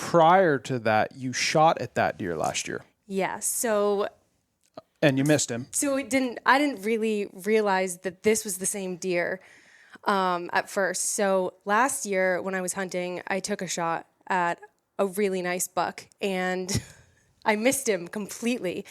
prior to that, you shot at that deer last year. Yeah. So. And you missed him. So I didn't really realize that this was the same deer at first. So last year when I was hunting, I took a shot at a really nice buck and I missed him completely,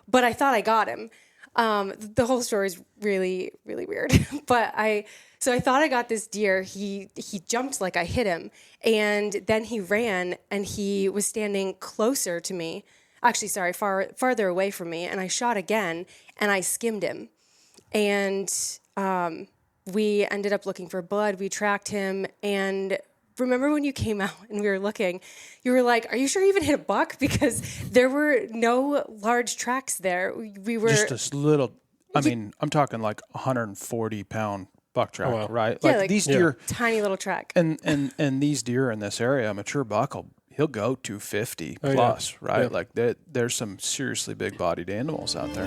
but I thought I got him. The whole story is really, really weird, but I thought I got this deer. He jumped like I hit him, and then he ran and he was standing closer to me. Actually, sorry, farther away from me, and I shot again, and I skimmed him. And we ended up looking for blood. We tracked him, and remember when you came out and we were looking, you were like, are you sure you even hit a buck? Because there were no large tracks there. We were... Just this little, I'm talking like 140-pound buck track, right? Yeah, like these deer... Tiny little track. And these deer in this area, a mature buck, he'll go 250 plus, right? Yeah. Like there's some seriously big-bodied animals out there.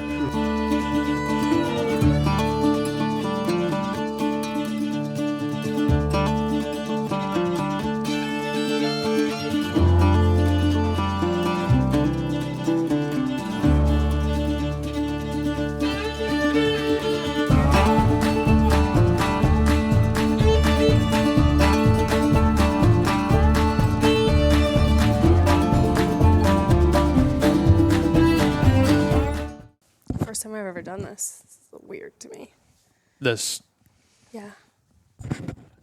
First time I've ever done this. It's weird to me. Yeah.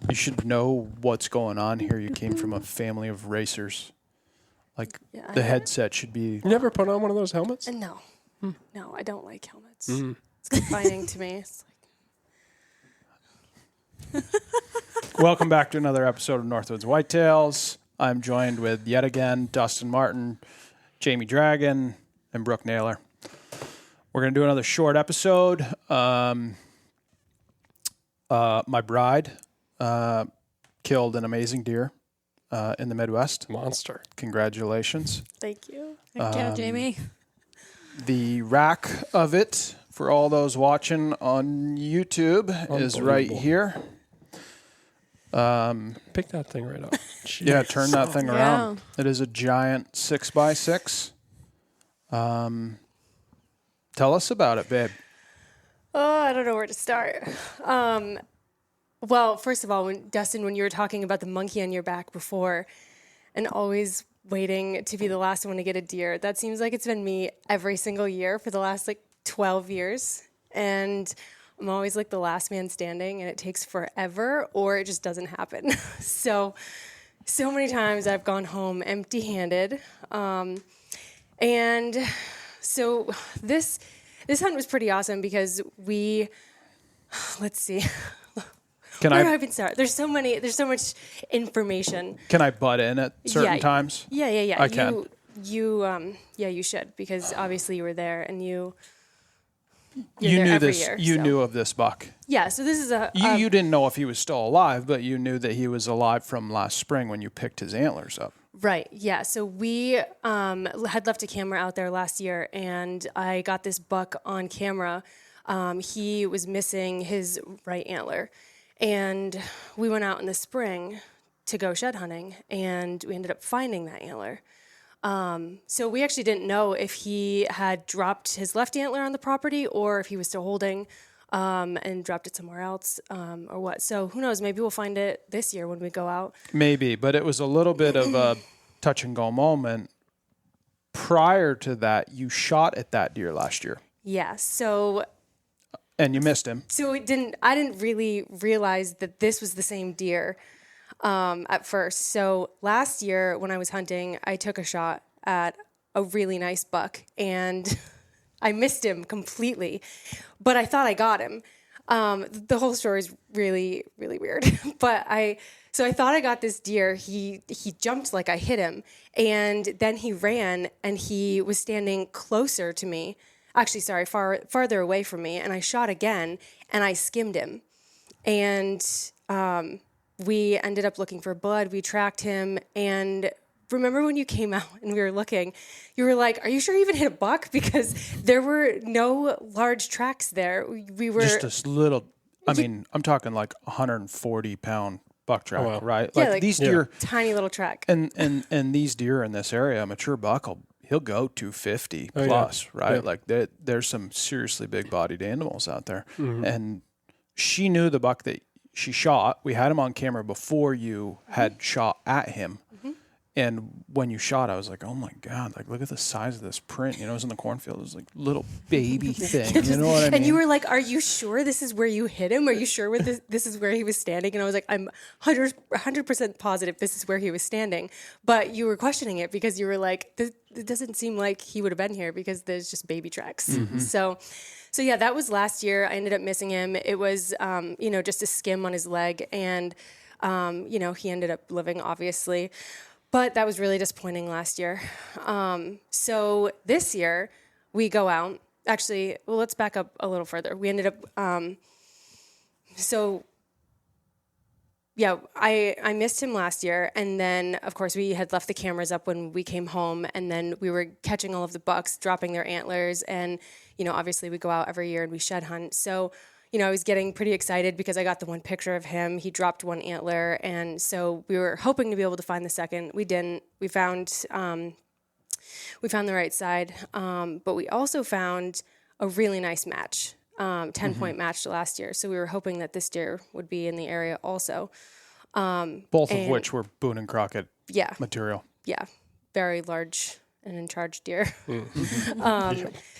You should know what's going on here. You came from a family of racers. Like the headset should be... You never put on one of those helmets? No. No, I don't like helmets. It's confining to me. It's like... Welcome back to another episode of Northwoods Whitetails. I'm joined with, yet again, Dustin Martin, Jamie Dragon, and Brooke Naylor. We're going to do another short episode. My bride killed an amazing deer in the Midwest. Monster. Congratulations. Thank you. Thank you, Jamie. The rack of it, for all those watching on YouTube, is right here. Pick that thing right up. Yeah, turn that thing around. It is a giant 6x6. Tell us about it, babe. Oh, I don't know where to start. Well, first of all, when you were talking about the monkey on your back before and always waiting to be the last one to get a deer, that seems like it's been me every single year for the last 12 years. And I'm always the last man standing, and it takes forever or it just doesn't happen. So many times I've gone home empty-handed. And so this hunt was pretty awesome because let's see. Where do I even start? There's so much information. Can I butt in at certain times? Yeah. I can. You should, because obviously you were there and you knew every this. Year, you knew of this buck. Yeah. So this is you didn't know if he was still alive, but you knew that he was alive from last spring when you picked his antlers up. Right. Yeah. So we had left a camera out there last year, and I got this buck on camera. He was missing his right antler, and we went out in the spring to go shed hunting, and we ended up finding that antler. So we actually didn't know if he had dropped his left antler on the property or if he was still holding and dropped it somewhere else or what. So who knows? Maybe we'll find it this year when we go out. Maybe, but it was a little bit of a touch and go moment. Prior to that, you shot at that deer last year. Yeah. So... And you missed him. So I didn't really realize that this was the same deer at first. So last year when I was hunting, I took a shot at a really nice buck and I missed him completely, but I thought I got him. The whole story is really, really weird, but I thought I got this deer. He jumped like I hit him, and then he ran and he was standing closer to me. Actually, sorry, farther away from me, and I shot again, and I skimmed him. And we ended up looking for blood. We tracked him, and remember when you came out and we were looking, you were like, are you sure you even hit a buck? Because there were no large tracks there. We were... Just this little, I'm talking 140-pound buck track, wow. right? Yeah, Like like- these Yeah. deer, Tiny little track. and these deer in this area, a mature buck, he'll go 250 Oh, yeah. plus, right? Yeah. Like there's some seriously big-bodied animals out there. Mhm. And she knew the buck that she shot. We had him on camera before you had shot at him. And when you shot, I was like, oh my God, like look at the size of this print. You know, it was in the cornfield. It was like little baby thing. You know what I mean? And you were like, are you sure this is where you hit him? Are you sure this is where he was standing? And I was like, I'm 100% positive this is where he was standing. But you were questioning it because you were like, it doesn't seem like he would have been here because there's just baby tracks. So yeah, that was last year. I ended up missing him. It was, just a skim on his leg. And, he ended up living, obviously. But that was really disappointing last year. So this year, we go out. Actually, well, let's back up a little further. We ended up, I missed him last year. And then, of course, we had left the cameras up when we came home. And then we were catching all of the bucks, dropping their antlers. And, obviously we go out every year and we shed hunt. So, I was getting pretty excited because I got the one picture of him. He dropped one antler. And so we were hoping to be able to find the second. We didn't. We found the right side. But we also found a really nice match, 10-point match to last year. So we were hoping that this deer would be in the area also. Both of which were Boone and Crockett material. Yeah, very large and in charge deer.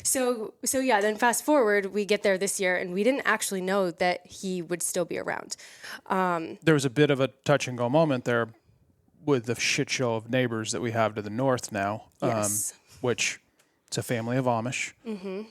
So then fast forward, we get there this year, and we didn't actually know that he would still be around. There was a bit of a touch and go moment there with the shit show of neighbors that we have to the north now, Yes. which it's a family of Amish.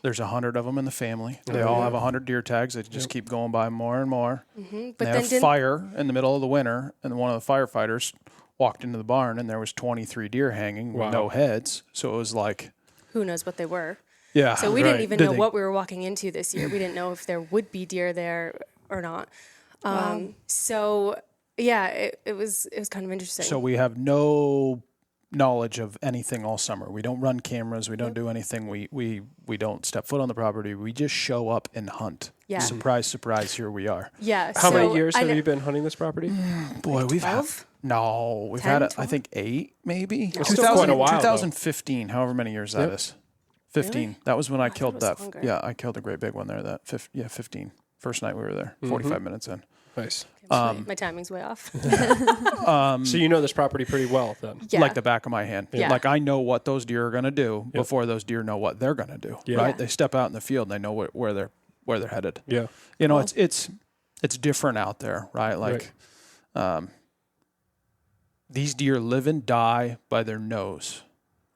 There's 100 of them in the family. They all have 100 deer tags. They just keep going by more and more. But They then have fire in the middle of the winter, and one of the firefighters walked into the barn, and there was 23 deer hanging with no heads. So it was like, who knows what they were. yeah. So we didn't even know what we were walking into this year. We didn't know if there would be deer there or not. So yeah, it was kind of interesting. So we have no knowledge of anything all summer. We don't run cameras. We don't do anything. We don't step foot on the property. We just show up and hunt. Yeah. Surprise, surprise, here we are. Yeah. How many years have you been hunting this property? Boy, we've had 12? No, we've 10, had, 12? I think, 8 maybe. It's still quite a while, though. 2015, however many years that is. 15. Really? That was when I thought killed it was that. longer. Yeah, I killed a great big one there. 15. First night we were there, 45 minutes in. Nice. My timing's way off. So you know this property pretty well then. Yeah. Like the back of my hand. Yeah. Like I know what those deer are going to do before those deer know what they're going to do. Yeah. Right? Yeah. They step out in the field and they know where they're headed. Yeah. You know, it's different out there, right? Like, these deer live and die by their nose,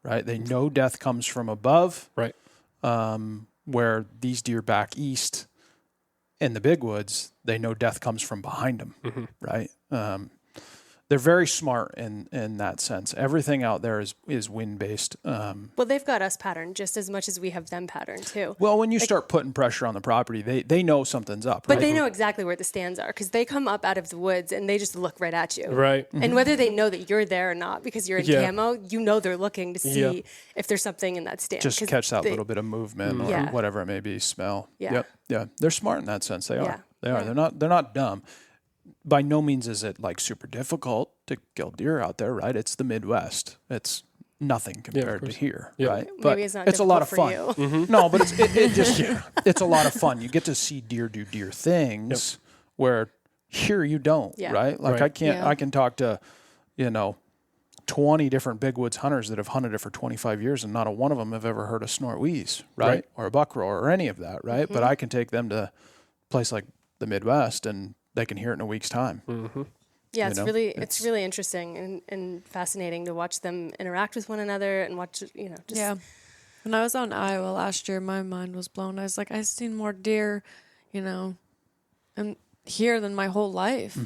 right? They know death comes from above. Right. Where these deer back east in the big woods, they know death comes from behind them, right? They're very smart in that sense. Everything out there is wind based. Well, they've got us patterned just as much as we have them patterned too. Well, when you start putting pressure on the property, they know something's up. But right? they know exactly where the stands are because they come up out of the woods and they just look right at you. Right. And whether they know that you're there or not, because you're in Yeah. camo, you know they're looking to see if there's something in that stand. just 'Cause catch that they- little bit of movement or Yeah. whatever it may be, smell. Yeah. Yep. Yeah. They're smart in that sense. They Yeah. are. They are. Yeah. They're not dumb. By no means is it like super difficult to kill deer out there, right? It's the Midwest. It's nothing compared to course. here, Yeah. right? Maybe But it's not a lot of fun. difficult for you. No, but it's a lot of fun. You get to see deer do deer things where here you don't, Yeah. right? Like Right. I can talk to, 20 different big woods hunters that have hunted it for 25 years and not a one of them have ever heard a snort wheeze, right? Or a buck roar or any of that, right? But I can take them to a place like the Midwest and they can hear it in a week's time. Yeah, You know, it's really interesting and fascinating to watch them interact with one another and watch, just Yeah. When I was out in Iowa last year, my mind was blown. I was like, I've seen more deer, and here than my whole life.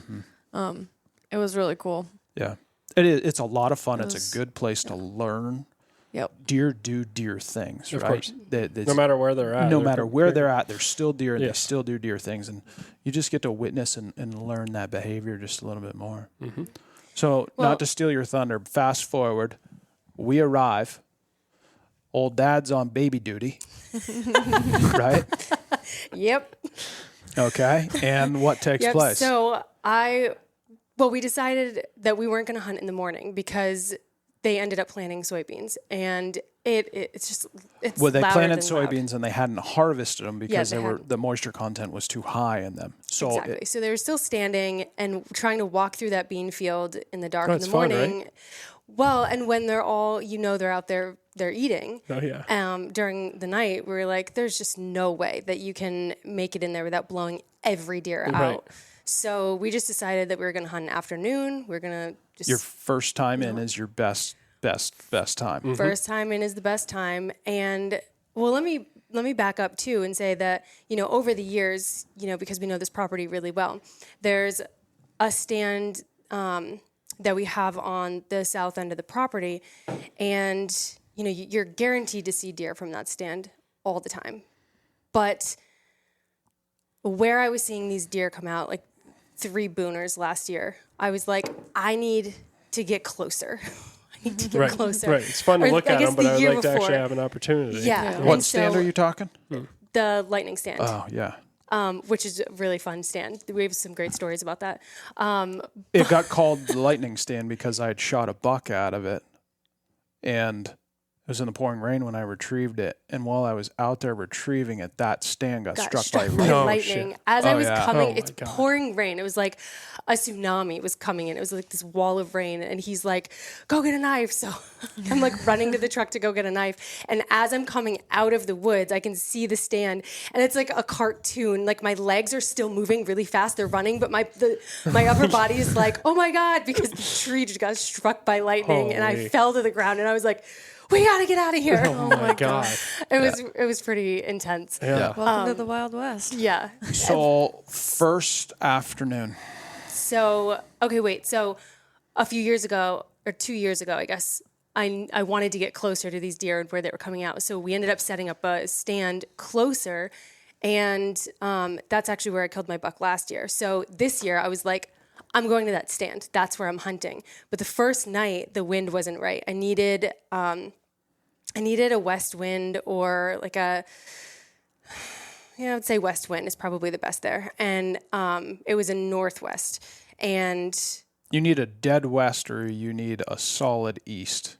It was really cool. Yeah. It is. It's a lot of fun. It It's was- a good place to learn. Yep. Deer do deer things, Of right? course. It's- No matter where they're at. no they're matter where they're at, they're still deer and they Yes. still do deer things. And you just get to witness and learn that behavior just a little bit more. So, Well- not to steal your thunder, fast forward, we arrive. Old dad's on baby duty, right? Yep. Okay. And what takes Yep. place? So I Well, we decided that we weren't going to hunt in the morning because they ended up planting soybeans, and it's Well, they louder planted than loud. soybeans and they hadn't harvested them because they the moisture content was too high in them. So Exactly. So they were still standing and trying to walk through that bean field in the dark in the it's fun, morning. right? Well, and when they're all, they're out there, they're eating. Oh, yeah. During the night, we were like, there's just no way that you can make it in there without blowing every deer Right. out. So we just decided that we were going to hunt in the afternoon. We're going to just your first time in is your best time. first time in is the best time. And well, let me back up too and say that, over the years, because we know this property really well, there's a stand that we have on the south end of the property, and you're guaranteed to see deer from that stand all the time. But where I was seeing these deer come out, like 3 booners last year, I was like, I need to get closer. I need to get closer. Right. It's fun to Or look I at guess them, but the I'd year like to before. actually have an opportunity. Yeah. What And stand so are you talking? The lightning stand. Oh, yeah. Which is a really fun stand. We have some great stories about that. It got called the lightning stand because I had shot a buck out of it, and it was in the pouring rain when I retrieved it. And while I was out there retrieving it, that stand got struck by lightning. Oh, lightning. shit. As I was yeah. coming, Oh, it's my God. pouring rain. It was like a tsunami was coming in. It was like this wall of rain. And he's like, go get a knife. So I'm like running to the truck to go get a knife. And as I'm coming out of the woods, I can see the stand. And it's like a cartoon. Like my legs are still moving really fast. They're running. But my upper body is like, oh my God, because the tree just got struck by lightning. And I Holy. fell to the ground. And I was like, we got to get out of here. Oh, my God. It was pretty intense. Yeah. Welcome to the Wild West. Yeah. So first afternoon. So, okay, wait. So a few years ago, or 2 years ago, I guess, I wanted to get closer to these deer and where they were coming out. So we ended up setting up a stand closer. And that's actually where I killed my buck last year. So this year I was like, I'm going to that stand. That's where I'm hunting. But the first night, the wind wasn't right. I needed a west wind or like I would say west wind is probably the best there. And it was a northwest. And You need a dead west or you need a solid east,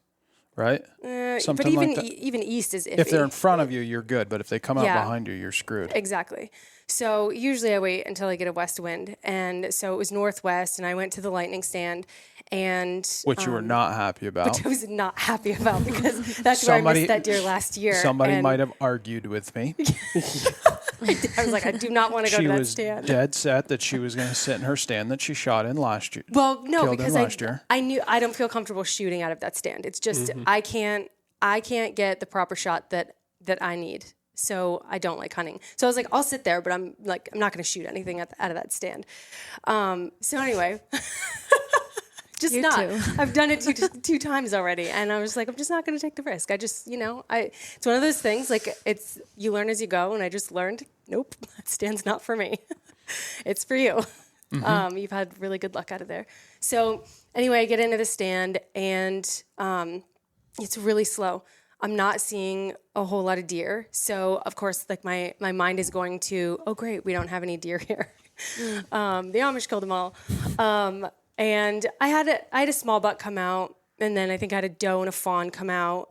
right? but Something even like that. even east is iffy. If they're in front of you, you're good. But if they come out Yeah. behind you, you're screwed. Exactly. So usually I wait until I get a west wind. And so it was northwest, and I went to the lightning stand, and Which you were not happy about. which I was not happy about because that's where I Somebody- missed that deer last year. Somebody and might have argued with me. I was like, I do not want to go She to that was stand. dead set that she was going to sit in her stand that she shot in last year. Well, no, Killed him because last year. I knew I don't feel comfortable shooting out of that stand. It's just I can't get the proper shot that I need. So I don't like hunting. So I was like, I'll sit there, but I'm not going to shoot anything out of that stand. So anyway, just You not. too. I've done it two times already, and I was like, I'm just not going to take the risk. I just, it's one of those things. Like it's you learn as you go, and I just learned, nope, that stand's not for me. It's for you. You've had really good luck out of there. So anyway, I get into the stand, and it's really slow. I'm not seeing a whole lot of deer. So of course, like my mind is going to, oh great, we don't have any deer here. The Amish killed them all. And I had a small buck come out, and then I think I had a doe and a fawn come out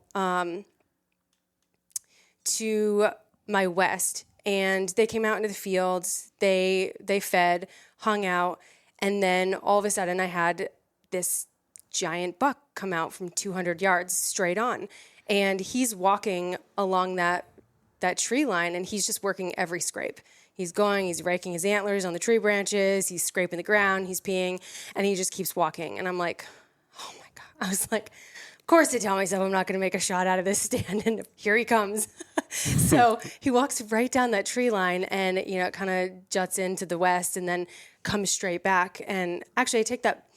to my west. And they came out into the fields. They fed, hung out, and then all of a sudden I had this giant buck come out from 200 yards straight on. And he's walking along that tree line, and he's just working every scrape. He's raking his antlers on the tree branches, he's scraping the ground, he's peeing, and he just keeps walking. And I'm like, oh my God. I was like, of course I tell myself I'm not going to make a shot out of this stand, and here he comes. So he walks right down that tree line, and it kind of juts into the west and then comes straight back. And actually I take that,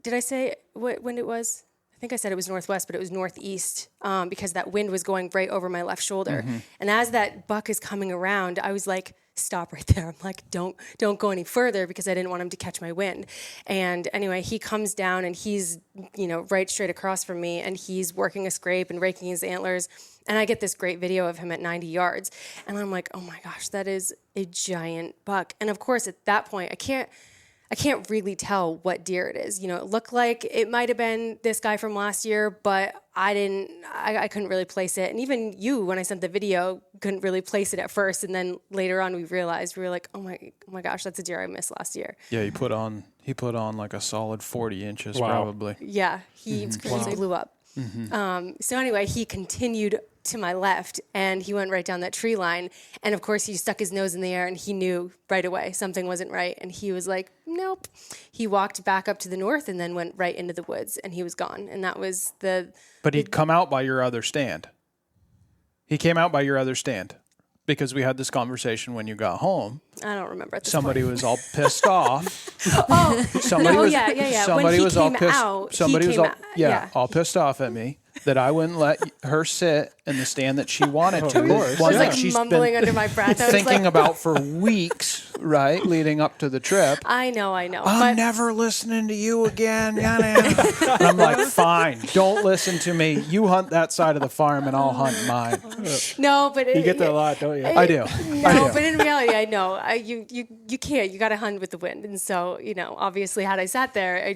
did I say what wind it was? I think I said it was northwest, but it was northeast because that wind was going right over my left shoulder. And as that buck is coming around, I was like, stop right there. I'm like, don't go any further because I didn't want him to catch my wind. And anyway, he comes down and he's, right straight across from me, and he's working a scrape and raking his antlers. And I get this great video of him at 90 yards. And I'm like, oh my gosh, that is a giant buck. And of course, at that point, I can't really tell what deer it is. It looked like it might have been this guy from last year, but I couldn't really place it. And even you, when I sent the video, couldn't really place it at first. And then later on, we realized, we were like, oh my gosh, that's a deer I missed last year. Yeah, he put on like a solid 40 inches Wow. probably. Yeah, he blew up. So anyway, he continued to my left and he went right down that tree line. And of course, he stuck his nose in the air and he knew right away something wasn't right. And he was like, nope. He walked back up to the north and then went right into the woods and he was gone. And that was But he'd come out by your other stand. He came out by your other stand because we had this conversation when you got home. I don't remember at this Somebody point. was all pissed off. Somebody was, yeah. Somebody When he was all came pissed. out, Somebody he was came all out, all pissed off at me that I wouldn't let her sit in the stand that she wanted to. Of course. One I was that like she's mumbling been under my breath. I was thinking like, about for weeks, right, leading up to the trip. I know. I'm But never listening to you again. Yada, yada. And I'm like, fine, don't listen to me. You hunt that side of the farm and I'll hunt mine. no, but You get that a lot, don't you? I do. No, but in reality, I know you can't. You got to hunt with the wind, and so obviously, had I sat there,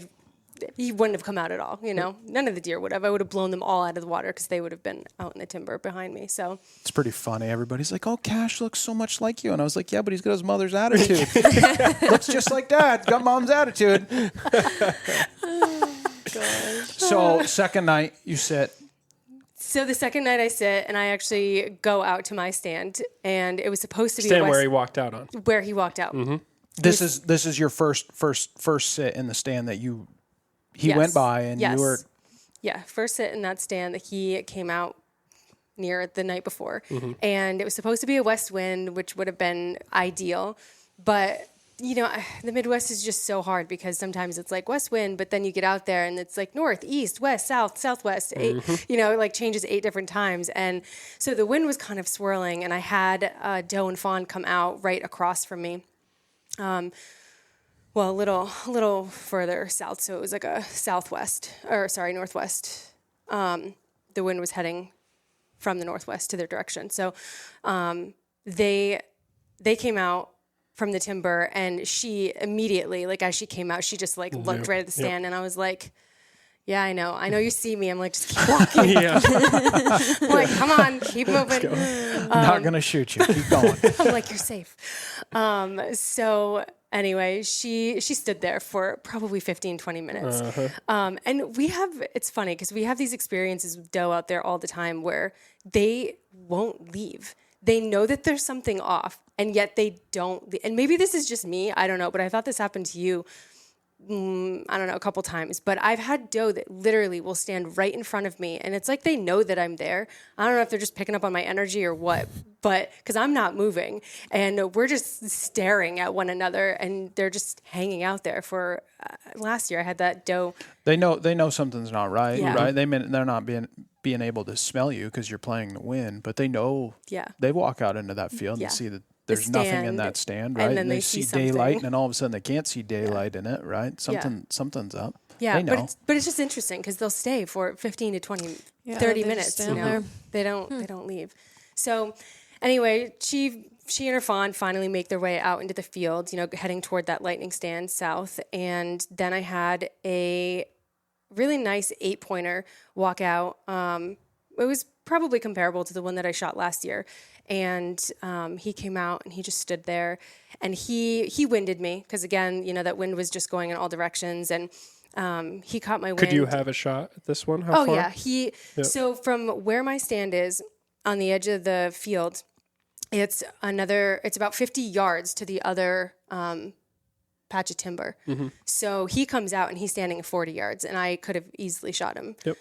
he wouldn't have come out at all. None of the deer would have. I would have blown them all out of the water because they would have been out in the timber behind me. So It's pretty funny. Everybody's like, "Oh, Cash looks so much like you," and I was like, "Yeah, but he's got his mother's attitude. Looks just like Dad. Got Mom's attitude." So second night, you sit. So the second night I sit and I actually go out to my stand, and it was supposed to be Stand where he walked out on. where he walked out. Mm-hmm. This is your first sit in the stand that he Yes. went by and Yes. you were. Yeah, first sit in that stand that he came out near the night before. Mm-hmm. And it was supposed to be a west wind, which would have been ideal. But, the Midwest is just so hard because sometimes it's like west wind, but then you get out there and it's like north, east, west, south, southwest, it changes 8 different times. And so the wind was kind of swirling and I had doe and fawn come out right across from me. Well, a little further south, so it was like a northwest. The wind was heading from the northwest to their direction. So they came out from the timber, and she immediately, like as she came out, she just like looked right at the stand, and I was like, yeah, I know you see me. I'm like, just keep walking. Yeah. I'm like, come on, keep moving. Not gonna shoot you. Keep going. I'm like, you're safe. So anyway, she stood there for probably 15, 20 minutes. And it's funny because we have these experiences with doe out there all the time where they won't leave. They know that there's something off, and yet they don't leave. And maybe this is just me. I don't know. But I thought this happened to you. I don't know, a couple times, but I've had doe that literally will stand right in front of me, and it's like they know that I'm there. I don't know if they're just picking up on my energy or what, but because I'm not moving, and we're just staring at one another, and they're just hanging out there. For last year, I had that doe. They know something's not right, Yeah. right? They're not being able to smell you because you're playing the wind, but they know. Yeah. They walk out into that field Yeah. and see that there's nothing in that stand, right? and then they see see daylight, something. and all of a sudden they can't see daylight in it, right? Something's up. Yeah, they know. but it's just interesting because they'll stay for 15 to 20, Yeah, 30 they minutes. just stand there. They don't leave. So anyway, she and her fawn finally make their way out into the field, heading toward that lightning stand south. And then I had a really nice 8-pointer walk out. It was probably comparable to the one that I shot last year. And he came out and he just stood there, and he winded me because again, that wind was just going in all directions, and he caught my wind. Could you have a shot at this one? How far? Yeah, So from where my stand is on the edge of the field, it's about 50 yards to the other patch of timber. Mm-hmm. So he comes out and he's standing at 40 yards, and I could have easily shot him. Yep.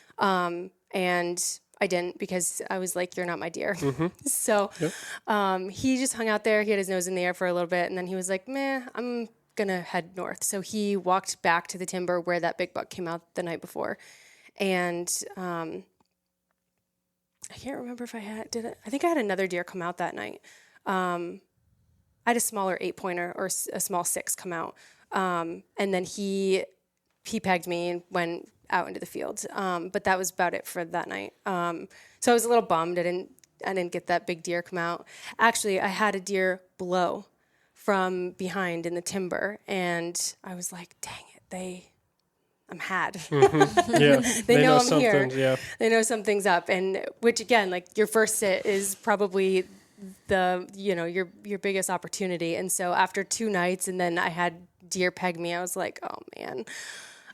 And I didn't because I was like, you're not my deer. Mm-hmm. So he just hung out there. He had his nose in the air for a little bit, and then he was like, meh, I'm going to head north. So he walked back to the timber where that big buck came out the night before. And I can't remember if I think I had another deer come out that night. I had a smaller 8-pointer or a small 6 come out. And then he pegged me and went out into the field. But that was about it for that night. So I was a little bummed I didn't get that big deer come out. Actually, I had a deer blow from behind in the timber, and I was like, dang it, I'm had. Yeah. They know I'm here. something. Yeah. They know something's up, and which again, like your first sit is probably your biggest opportunity. And so after 2 nights, and then I had deer peg me, I was like, oh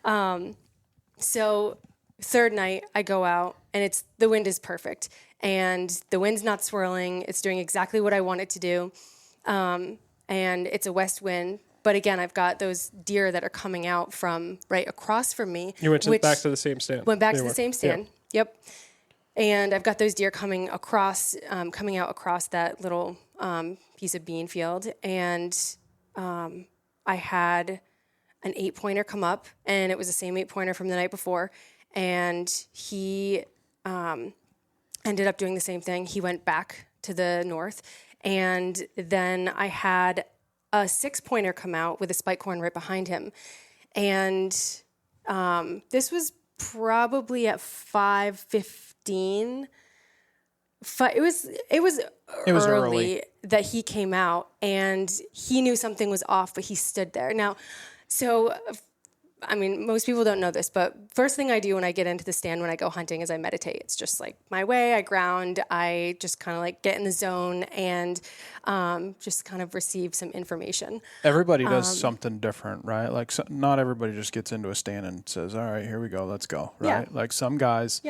man. So third night I go out, and the wind is perfect, and the wind's not swirling. It's doing exactly what I want it to do, and it's a west wind. But again, I've got those deer that are coming out from right across from me. You went back to the same stand. Went back to the same stand. Yeah. Yep. And I've got those deer coming out across that little piece of bean field. And I had an 8-pointer come up, and it was the same 8-pointer from the night before. And he ended up doing the same thing. He went back to the north. And then I had a 6-pointer come out with a spike horn right behind him. And this was probably at 5:15. It was early that he came out, and he knew something was off, but he stood there. Now, so I mean, most people don't know this, but first thing I do when I get into the stand when I go hunting is I meditate. It's just like my way. I ground. I just kind of like get in the zone and just kind of receive some information. Everybody does something different, right? Like not everybody just gets into a stand and says, all right, here we go, let's go, right? Yeah. Like some guys,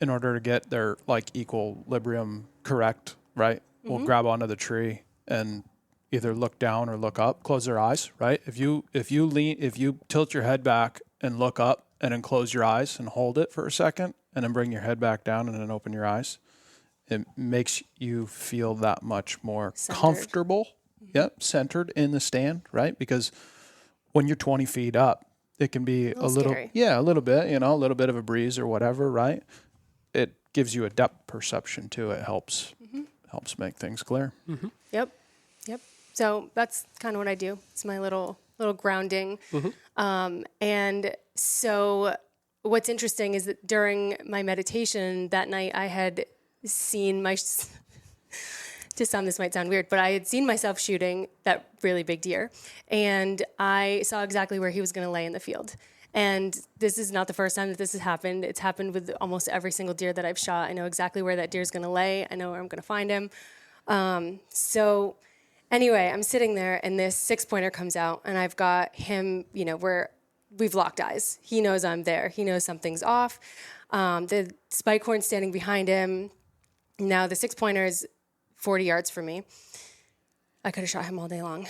in order to get their like equilibrium correct, right, will grab onto the tree and either look down or look up, close their eyes, right? If you tilt your head back and look up and then close your eyes and hold it for a second and then bring your head back down and then open your eyes, it makes you feel that much more comfortable, centered in the stand, right? Because when you're 20 feet up, it can be a little bit, a little bit of a breeze or whatever, right? It gives you a depth perception too. It helps make things clear. Mm-hmm. Yep. So that's kind of what I do. It's my little grounding. And so what's interesting is that during my meditation that night, I had seen to some this might sound weird, but I had seen myself shooting that really big deer, and I saw exactly where he was going to lay in the field. And this is not the first time that this has happened. It's happened with almost every single deer that I've shot. I know exactly where that deer is going to lay. I know where I'm going to find him. So anyway, I'm sitting there, and this 6-pointer comes out, and I've got him, where we've locked eyes. He knows I'm there. He knows something's off. The spike horn's standing behind him. Now the 6-pointer is 40 yards from me. I could have shot him all day long.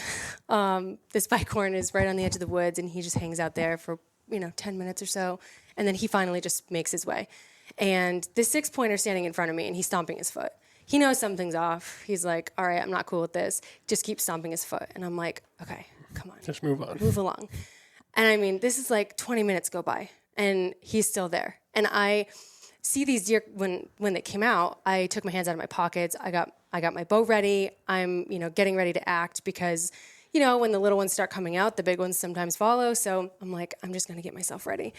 The spike horn is right on the edge of the woods, and he just hangs out there for 10 minutes or so, and then he finally just makes his way. And this 6-pointer standing in front of me, and he's stomping his foot. He knows something's off. He's like, all right, I'm not cool with this. Just keep stomping his foot. And I'm like, okay, come on. Just move on. Move along. And I mean, this is like 20 minutes go by, and he's still there. And I see these deer, when they came out, I took my hands out of my pockets. I got my bow ready. I'm, getting ready to act because, when the little ones start coming out, the big ones sometimes follow. So I'm like, I'm just going to get myself ready.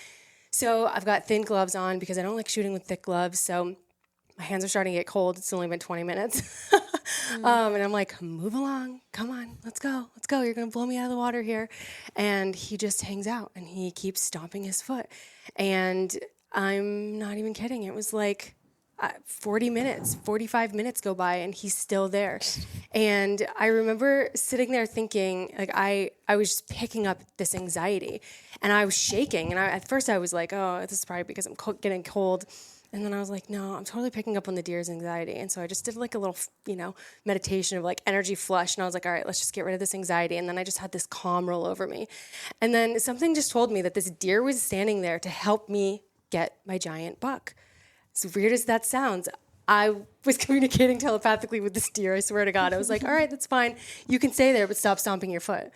So I've got thin gloves on because I don't like shooting with thick gloves. So my hands are starting to get cold. It's only been 20 minutes. And I'm like, move along. Come on. Let's go. You're going to blow me out of the water here. And he just hangs out, and he keeps stomping his foot. And I'm not even kidding. It was like 45 minutes go by, and he's still there. And I remember sitting there thinking, like, I was just picking up this anxiety, and I was shaking. And at first I was like, oh, this is probably because I'm getting cold. And then I was like, no, I'm totally picking up on the deer's anxiety. And so I just did like a little, meditation of like energy flush. And I was like, all right, let's just get rid of this anxiety. And then I just had this calm roll over me. And then something just told me that this deer was standing there to help me get my giant buck. As weird as that sounds, I was communicating telepathically with this deer. I swear to God. I was like, all right, that's fine. You can stay there, but stop stomping your foot.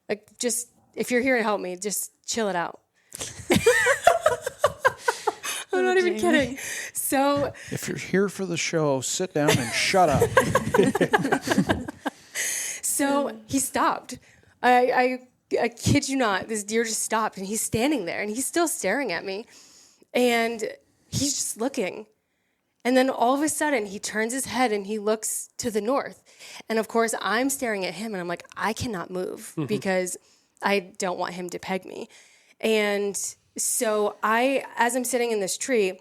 Like, just, if you're here to help me, just chill it out. I'm not even kidding. So if you're here for the show, sit down and shut up. So he stopped. I kid you not. This deer just stopped, and he's standing there, and he's still staring at me. And he's just looking. And then all of a sudden, he turns his head and he looks to the north. And of course, I'm staring at him and I'm like, I cannot move because I don't want him to peg me. And so as I'm sitting in this tree,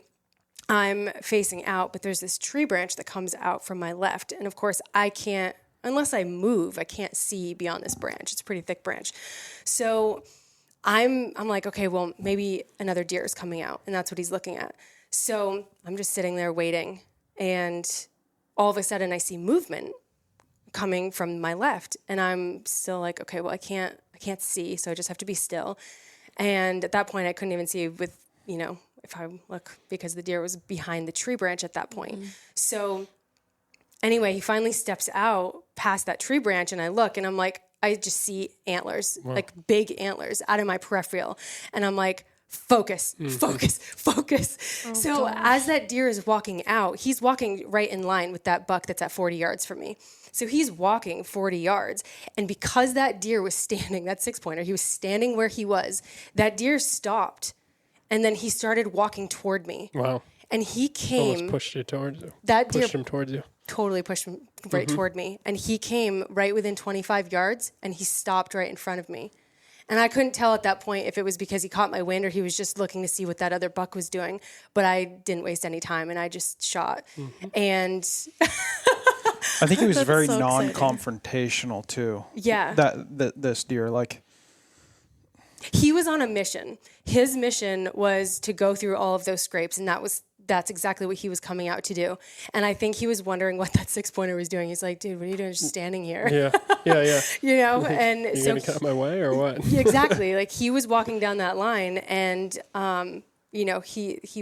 I'm facing out, but there's this tree branch that comes out from my left. And of course, I can't, unless I move, I can't see beyond this branch. It's a pretty thick branch. So I'm like, okay, well, maybe another deer is coming out. And that's what he's looking at. So I'm just sitting there waiting, and all of a sudden I see movement coming from my left, and I'm still like, okay, well, I can't see, so I just have to be still. And at that point, I couldn't even see with, if I look, because the deer was behind the tree branch at that point. So anyway, he finally steps out past that tree branch, and I look, and I'm like, I just see antlers, like big antlers out of my peripheral, and I'm like, focus. Oh, So gosh. as that deer is walking out, he's walking right in line with that buck that's at 40 yards from me. So he's walking 40 yards. And because that deer was standing, that 6-pointer, he was standing where he was, that deer stopped. And then he started walking toward me. Wow. And he came. Almost pushed you towards you. That deer Pushed him towards you. totally pushed him right toward me. And he came right within 25 yards, and he stopped right in front of me. And I couldn't tell at that point if it was because he caught my wind or he was just looking to see what that other buck was doing. But I didn't waste any time, and I just shot. And I think he was That's very so exciting. non-confrontational too. yeah, This deer, like, he was on a mission. His mission was to go through all of those scrapes, and that's exactly what he was coming out to do. And I think he was wondering what that 6-pointer was doing. He's like, dude, what are you doing just standing here? Yeah. And You so gonna cut my way or what? exactly. Like, he was walking down that line, and he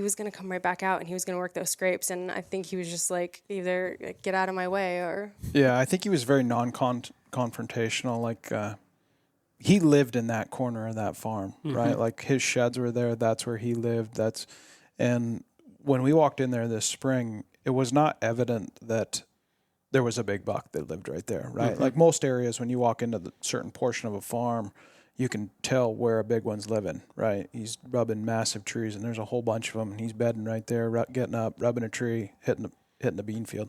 was going to come right back out, and he was going to work those scrapes. And I think he was just like, either get out of my way or. yeah, I think he was very non-confrontational. Like, he lived in that corner of that farm, right? Like, his sheds were there. That's where he lived. And when we walked in there this spring, it was not evident that there was a big buck that lived right there, right? Like most areas, when you walk into the certain portion of a farm, you can tell where a big one's living, right? He's rubbing massive trees, and there's a whole bunch of them, and he's bedding right there, getting up, rubbing a tree, hitting the bean field.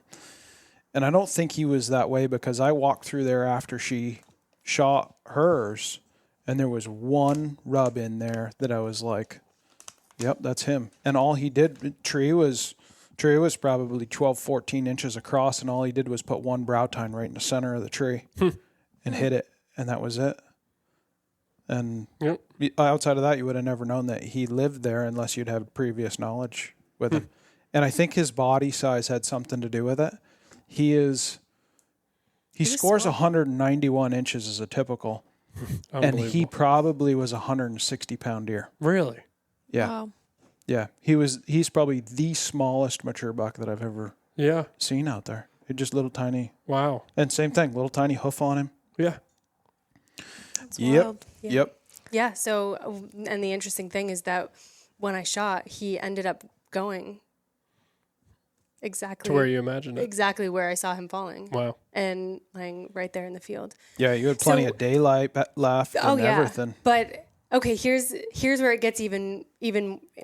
And I don't think he was that way, because I walked through there after she shot hers, and there was one rub in there that I was like, yep, that's him. And all he did, tree was probably 12, 14 inches across, and all he did was put one brow tine right in the center of the tree and hit it, and that was it. And outside of that, you would have never known that he lived there unless you'd had previous knowledge with him. And I think his body size had something to do with it. He scores small. 191 inches as a typical, and he probably was a 160-pound deer. Really? Yeah. Wow. Yeah, he's probably the smallest mature buck that I've ever seen out there. He's just little tiny. Wow. And same thing, little tiny hoof on him. Yeah. That's Yep. wild. Yeah. Yep. Yeah. So, and the interesting thing is that when I shot, he ended up going exactly To where you imagined it. exactly where I saw him falling. Wow. And laying right there in the field. Yeah, you had plenty of daylight left and everything. But okay, here's where it gets even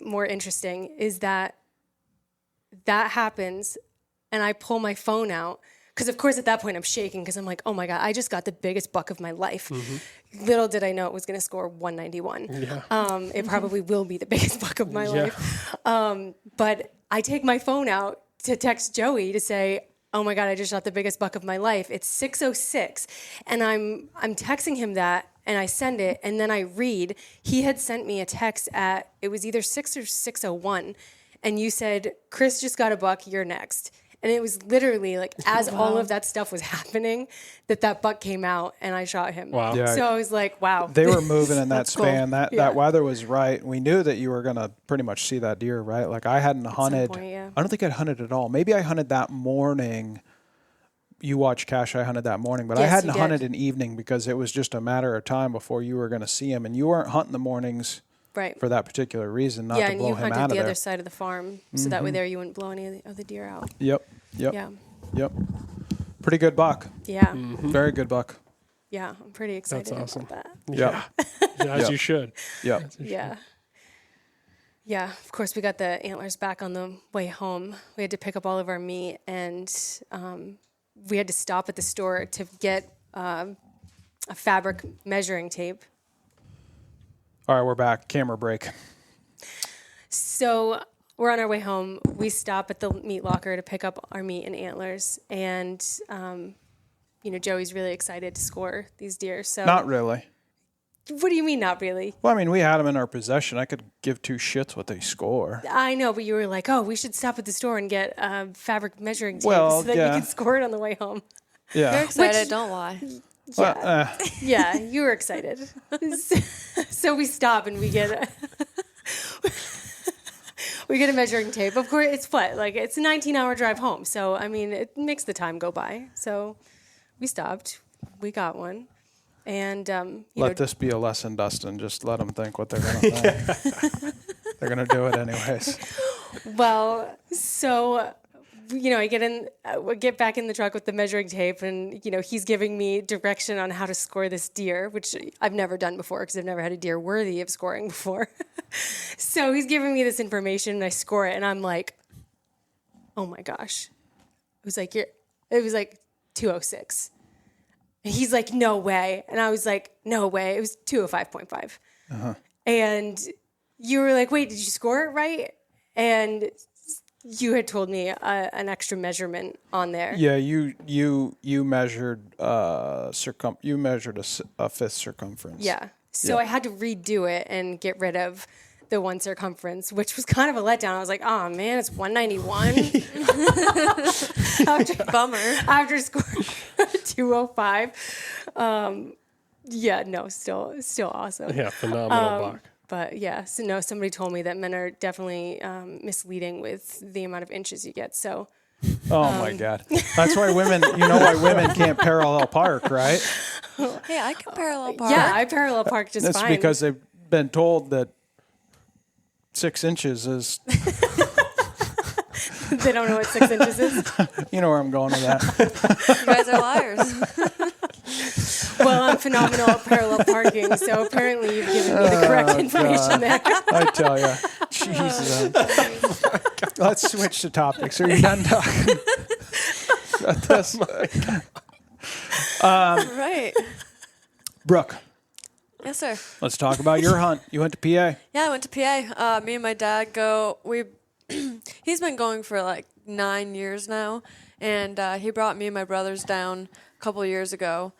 more interesting, is that happens, and I pull my phone out, because of course at that point I'm shaking, because I'm like, oh my God, I just got the biggest buck of my life. Little did I know it was going to score 191. Yeah. It probably will be the biggest buck of my life. But I take my phone out to text Joey to say, oh my God, I just shot the biggest buck of my life. It's 6:06. And I'm texting him that, and I send it, and then I read, he had sent me a text it was either 6 or 6:01. And you said, Chris just got a buck, you're next. And it was literally like, as all of that stuff was happening, that buck came out, and I shot him. Wow. Yeah. So I was like, wow. They were moving in that That's cool. span. That weather was right. We knew that you were going to pretty much see that deer, right? Like, I hadn't hunted. point, yeah. I don't think I'd hunted at all. Maybe I hunted that morning. You watched Cash. I hunted that morning, but I Yes, hadn't you did. hunted in evening, because it was just a matter of time before you were going to see him. And you weren't hunting the mornings Right. for that particular reason, not to and blow you him hunted out of the there. other side of the farm, so that way there you wouldn't blow any of the other deer out. Yep. Yeah. Pretty good buck. Yeah. Very good buck. Yeah. I'm pretty excited That's awesome. about that. Yeah. As Yeah. you should. Yep. Yeah. Yeah, of course, we got the antlers back on the way home. We had to pick up all of our meat, and we had to stop at the store to get a fabric measuring tape. All right, we're back. Camera break. So we're on our way home. We stop at the meat locker to pick up our meat and antlers, and Joey's really excited to score these deer. So Not really. What do you mean, not really? Well, I mean, we had them in our possession. I could give two shits what they score. I know, but you were like, "Oh, we should stop at the store and get fabric measuring tape Well, so that yeah. you can score it on the way home." Yeah. You're excited, don't lie. Well, Yeah, you were excited. So we stop and we get a measuring tape. Of course, it's what? Like, it's a 19-hour drive home. So, I mean, it makes the time go by. So we stopped. We got one. And, let this be a lesson, Dustin. Just let them think what they're going to think. They're going to do it anyways. well, so, I get back in the truck with the measuring tape, and, he's giving me direction on how to score this deer, which I've never done before because I've never had a deer worthy of scoring before. So he's giving me this information, and I score it, and I'm like, oh my gosh. It was like 206. And he's like, no way. And I was like, no way. It was 205.5. Uh-huh. And you were like, wait, did you score it right? And you had told me an extra measurement on there. Yeah, you measured you measured a fifth circumference. Yeah. So I had to redo it and get rid of the one circumference, which was kind of a letdown. I was like, oh man, it's 191. Bummer. After scoring 205. Still awesome. Yeah, phenomenal buck. But yeah, so no, somebody told me that men are definitely misleading with the amount of inches you get. So, Oh my God, that's why women. You know why women can't parallel park, right? Hey, I can parallel park. yeah, I parallel park just That's fine. because they've been told that 6 inches is. They don't know what 6 inches is. You know where I'm going with that. You guys are liars. Well, I'm phenomenal at parallel parking, so apparently you've given me the correct information there. I tell you, Jesus. Let's switch to topics. Are you done talking about this? Right. Brooke, Yes, sir. let's talk about your hunt. You went to PA. Yeah, I went to PA. Me and my dad go. He's been going for like 9 years now, and he brought me and my brothers down a couple years ago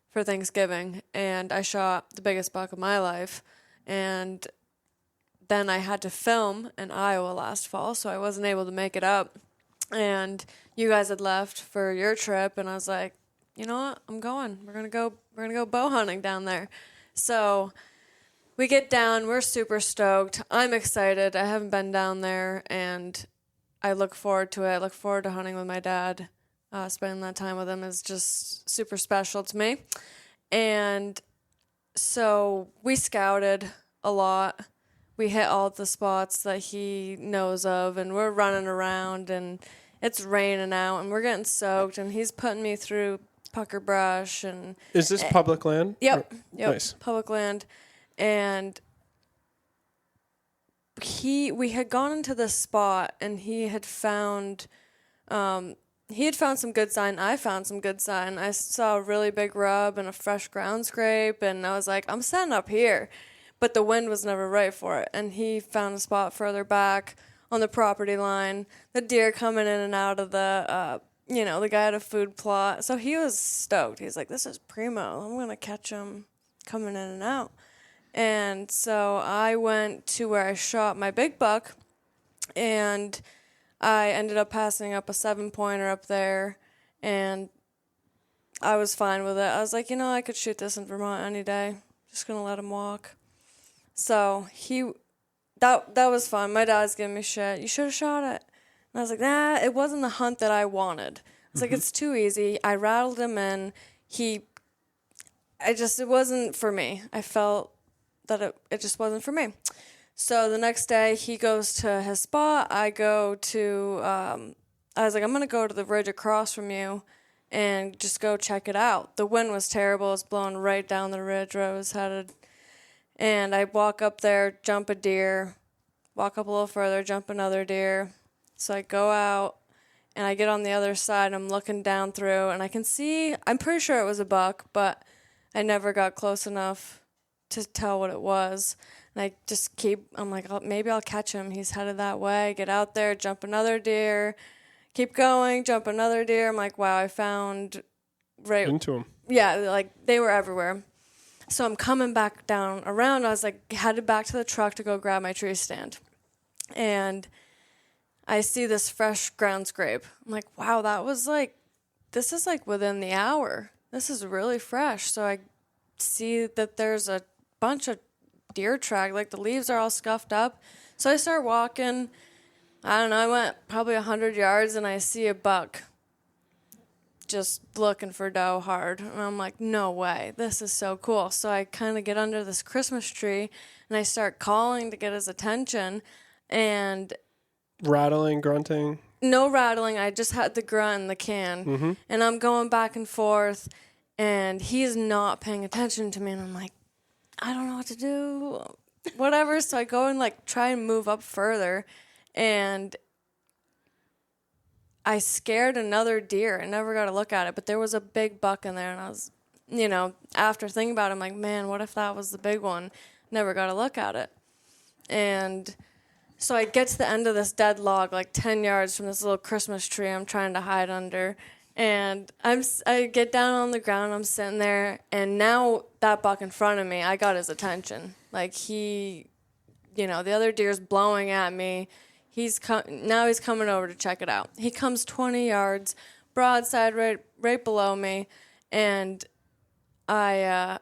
for Thanksgiving, and I shot the biggest buck of my life. And then I had to film in Iowa last fall, so I wasn't able to make it up. And you guys had left for your trip, and I was like, you know what? I'm going. We're gonna go bow hunting down there. So we get down. We're super stoked. I'm excited. I haven't been down there, and I look forward to it. I look forward to hunting with my dad. Spending that time with him is just super special to me. And so we scouted a lot. We hit all the spots that he knows of, and we're running around, and it's raining out, and we're getting soaked, and he's putting me through pucker brush. And Is this public land? Yep. Nice. Public land. And we had gone into this spot, and he had found some good sign. I found some good sign. I saw a really big rub and a fresh ground scrape, and I was like, I'm setting up here. But the wind was never right for it. And he found a spot further back on the property line, the deer coming in and out of the guy had a food plot. So he was stoked. He's like, this is primo. I'm going to catch him coming in and out. And so I went to where I shot my big buck, and I ended up passing up a 7-pointer up there, and I was fine with it. I was like, I could shoot this in Vermont any day. Just going to let him walk. So that was fun. My dad's giving me shit. You should have shot it. And I was like, nah, it wasn't the hunt that I wanted. It's like, it's too easy. I rattled him in. It wasn't for me. I felt that it just wasn't for me. So the next day he goes to his spot. I go to, I was like, I'm going to go to the ridge across from you and just go check it out. The wind was terrible. It was blowing right down the ridge where I was headed. And I walk up there, jump a deer, walk up a little further, jump another deer. So I go out and I get on the other side. I'm looking down through and I can see, I'm pretty sure it was a buck, but I never got close enough to tell what it was. And I just I'm like, maybe I'll catch him. He's headed that way. Get out there, jump another deer, keep going, jump another deer. I'm like, wow, I found right into him. Yeah, like they were everywhere. So I'm coming back down around. I was like headed back to the truck to go grab my tree stand. And I see this fresh ground scrape. I'm like, wow, this is like within the hour. This is really fresh. So I see that there's a bunch of deer track, like the leaves are all scuffed up. So I start walking. I don't know, I went probably 100 yards and I see a buck just looking for doe hard. And I'm like, no way, this is so cool. So I kind of get under this Christmas tree and I start calling to get his attention. And rattling, grunting? No rattling. I just had the grunt in the can. Mm-hmm. And I'm going back and forth and he's not paying attention to me. And I'm like, I don't know what to do, whatever. So I go and like try and move up further, and I scared another deer. I never got to look at it, but there was a big buck in there, and I was, after thinking about it, I'm like, man, what if that was the big one? Never got to look at it. And so I get to the end of this dead log, like 10 yards from this little Christmas tree I'm trying to hide under. And I get down on the ground, I'm sitting there, and now that buck in front of me, I got his attention. Like the other deer's blowing at me. Now he's coming over to check it out. He comes 20 yards, broadside right below me, and because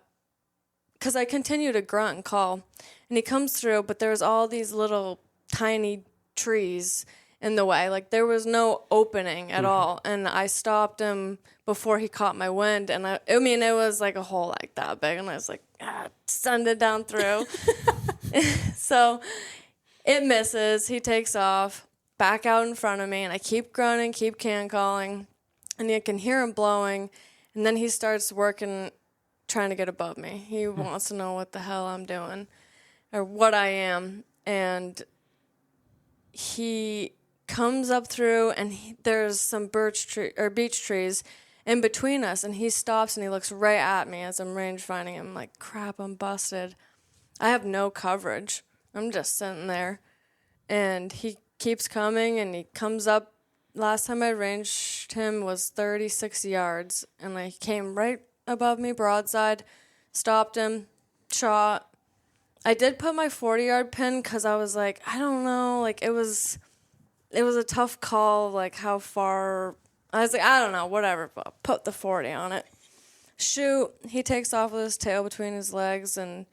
I continue to grunt and call, and he comes through, but there's all these little tiny trees in the way. Like there was no opening at all. And I stopped him before he caught my wind. And it was like a hole like that big. And I was like, send it down through. So it misses. He takes off back out in front of me. And I keep grunting, keep can calling. And you can hear him blowing. And then he starts working, trying to get above me. He wants to know what the hell I'm doing or what I am. And he comes up through, and there's some beech trees in between us, and he stops and he looks right at me as I'm range finding him. I'm like, crap, I'm busted. I have no coverage. I'm just sitting there, and he keeps coming, and he comes up. Last time I ranged him was 36 yards, and he came right above me, broadside, stopped him, shot. I did put my 40-yard pin because I was like, I don't know, like it was a tough call, like how far. I was like, I don't know, whatever, but put the 40 on it. Shoot, he takes off with his tail between his legs, and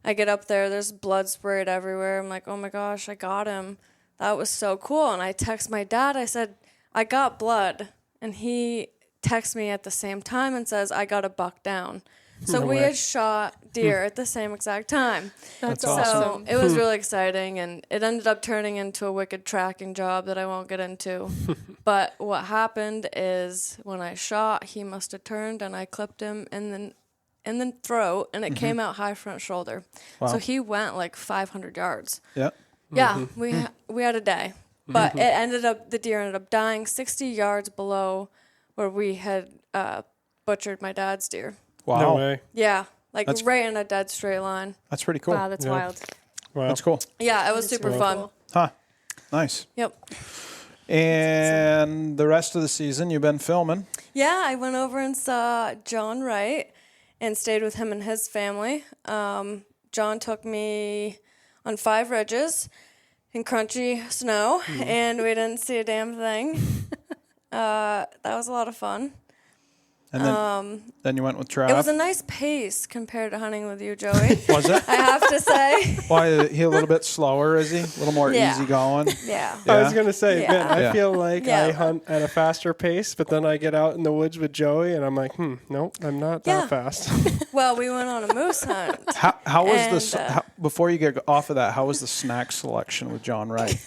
I get up there, there's blood sprayed everywhere. I'm like, oh my gosh, I got him. That was so cool. And I text my dad, I said, I got blood. And he texts me at the same time and says, I got a buck down. So we had shot deer at the same exact time. That's so awesome. It was really exciting, and it ended up turning into a wicked tracking job that I won't get into. But what happened is when I shot, he must have turned, and I clipped him in the throat, and it came out high front shoulder. Wow. So he went like 500 yards. Yeah. Yeah, we had a day. But the deer ended up dying 60 yards below where we had butchered my dad's deer. Wow. No way. Yeah, right in a dead straight line. That's pretty cool. Wow, that's wild. Wow. That's cool. Yeah, it was super fun. Cool. Huh. Nice. Yep. And the rest of the season, you've been filming. Yeah, I went over and saw John Wright and stayed with him and his family. John took me on 5 ridges in crunchy snow, and we didn't see a damn thing. That was a lot of fun. And then you went with Trav. It was a nice pace compared to hunting with you, Joey. Was it? I have to say. Why, he a little bit slower, is he? A little more Yeah. easygoing? Yeah. I was going to say, Yeah. man, I Yeah. feel like Yeah. I hunt at a faster pace, but then I get out in the woods with Joey, and I'm like, nope, I'm not Yeah. that fast. Well, we went on a moose hunt. How was And, before you get off of that, how was the snack selection with John Wright?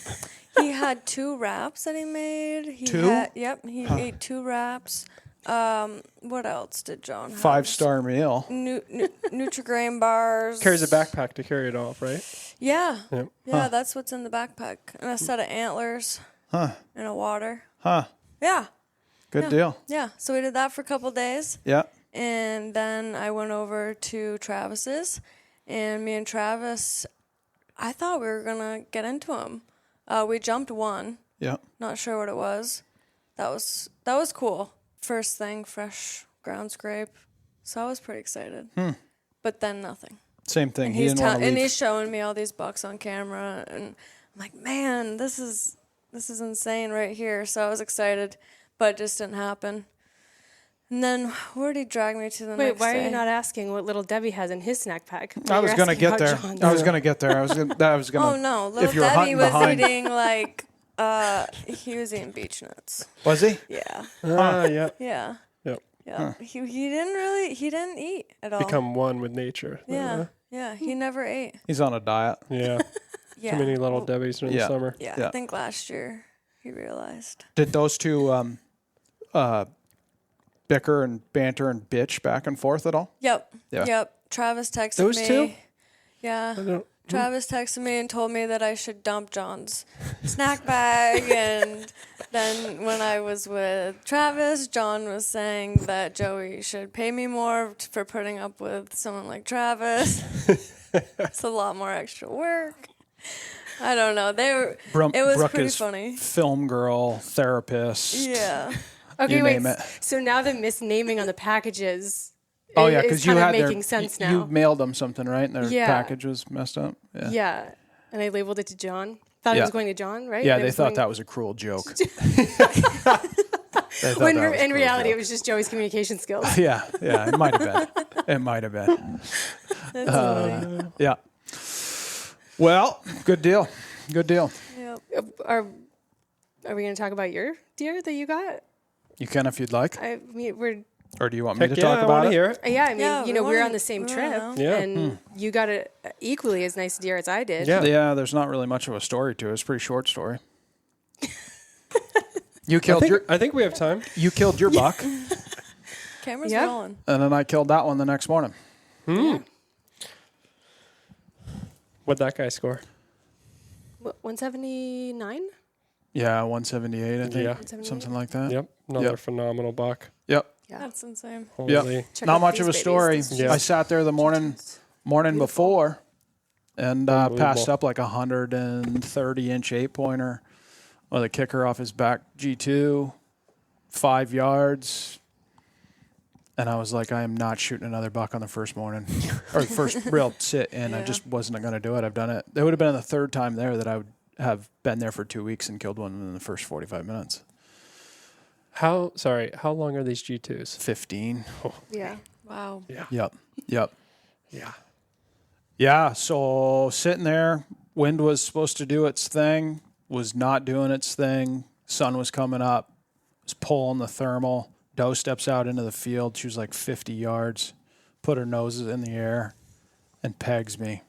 He had 2 wraps that he made. Two? He ate 2 wraps. What else did John have? 5-star meal. Nutrigrain bars. Carries a backpack to carry it off, right? Yeah. Yep. Yeah, that's what's in the backpack. And a set of antlers. Huh. And a water. Huh. Yeah. Good deal. Yeah. So we did that for a couple days. Yeah. And then I went over to Travis's. And me and Travis, I thought we were going to get into him. We jumped one. Yeah. Not sure what it was. That was cool. First thing, fresh ground scrape. So I was pretty excited. But then nothing. Same thing. And He didn't want to leave. and he's showing me all these bucks on camera, and I'm like, man, this is insane right here. So I was excited, but it just didn't happen. And then where did he drag me to the Wait, next why day? are you not asking what little Debbie has in his snack pack? I was going to get there. I was going to get there. I was going to. Oh no, little if you were Debbie hunting was behind. eating like he was eating beech nuts. Was he? Yeah, Yeah. yeah, Yep. yeah. He didn't eat at all. Become one with nature. Yeah, yeah. He never ate. He's on a diet. Yeah. Yeah, Too many little Debbies during Yeah. the summer. yeah. Yeah. I think last year he realized. Did those two bicker and banter and bitch back and forth at all? Yep. Yeah. Yep. Travis texted Those me. two? Yeah. don't- Travis texted me and told me that I should dump John's snack bag. And then when I was with Travis, John was saying that Joey should pay me more for putting up with someone like Travis. It's a lot more extra work. I don't know. It was Brooke pretty is funny. film girl, therapist. Yeah. Okay, You wait. name it. So now the misnaming on the packages. Oh yeah, is because you kind of had making sense you now. mailed them something, right? And their Yeah. package was messed up. Yeah. Yeah, and I labeled it to John. Thought it Yeah. was going to John, right? Yeah, And it they was thought going- that was a cruel joke. When in reality, it was just Joey's communication skills. Yeah, it might have been. It might have been. That's funny. Yeah. Well, good deal. Good deal. Yep. Are we going to talk about your deer that you got? You can if you'd like, I mean, we're or do you want me Heck to yeah, talk I about want it? to hear it. yeah. I mean, Yeah, you we know, we're wanna- on the same we wanna trip, know. Yeah. and you got a equally as nice deer as I did. Yeah. Yeah, there's not really much of a story to it. It's a pretty short story. You killed I think we have time. your buck, Camera's Yep. rolling. and then I killed that one the next morning. What'd that guy score? 179. Yeah, 178, I think. Yeah. 178? Something like that. Yep. Another Yep. phenomenal buck. Yep. Yeah. That's insane. Holy. Check Not out much these of a babies. story. These Yeah. I sat there the morning before and passed Unbelievable. up like a 130-inch 8-pointer with a kicker off his back G2, 5 yards. And I was like, I am not shooting another buck on the first morning or the first real sit in. I Yeah. just wasn't going to do it. I've done it. It would have been the third time there that I would have been there for 2 weeks and killed one in the first 45 minutes. How long are these G2s? 15. Yeah. Wow. Yeah. Yep. Yeah. Yeah, so sitting there, wind was supposed to do its thing, was not doing its thing. Sun was coming up, was pulling the thermal. Doe steps out into the field. She was like 50 yards, put her noses in the air, and pegs me.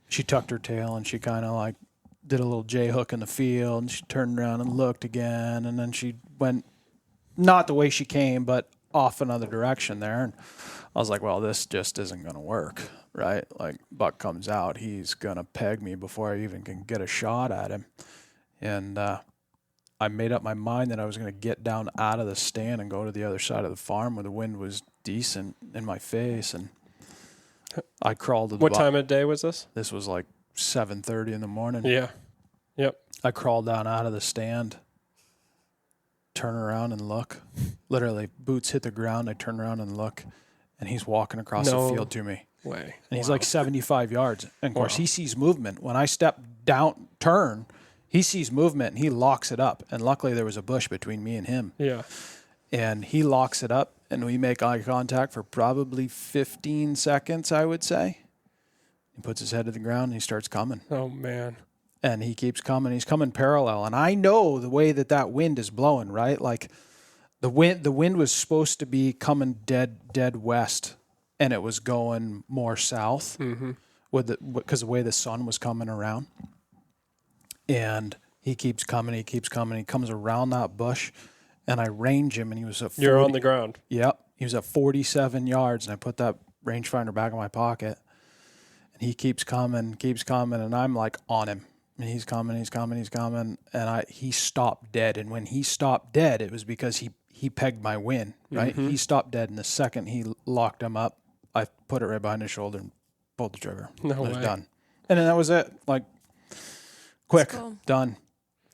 She tucked her tail and she kind of like did a little J hook in the field. And she turned around and looked again, and then she went not the way she came, but off another direction there. And I was like, well, this just isn't going to work, right? Like, buck comes out, he's going to peg me before I even can get a shot at him. And I made up my mind that I was going to get down out of the stand and go to the other side of the farm where the wind was decent in my face. And I crawled to the What time of day was this? This was like 7:30 in the morning. Yeah. Yep. I crawled down out of the stand, turn around and look. Literally, boots hit the ground. I turn around and look, and he's walking across No. the field to me. Way. And he's like 75 yards. And of course, Wow. he sees movement. When I step down, turn, he sees movement and he locks it up. And luckily, there was a bush between me and him. Yeah. And he locks it up, and we make eye contact for probably 15 seconds, I would say. He puts his head to the ground and he starts coming. Oh man. And he keeps coming. He's coming parallel. And I know the way that wind is blowing, right? Like the wind was supposed to be coming dead west, and it was going more south because the way the sun was coming around. And he keeps coming. He comes around that bush, and I range him, and he was at 40, You're on the ground. Yep, he was at 47 yards, and I put that rangefinder back in my pocket, and he keeps coming, and I'm like on him, and he's coming, and he stopped dead, and when he stopped dead, it was because he pegged my win, right? He stopped dead, and the second he locked him up, I put it right behind his shoulder and pulled the trigger. No it was way. done, and then that was it. Like, quick, cool. done.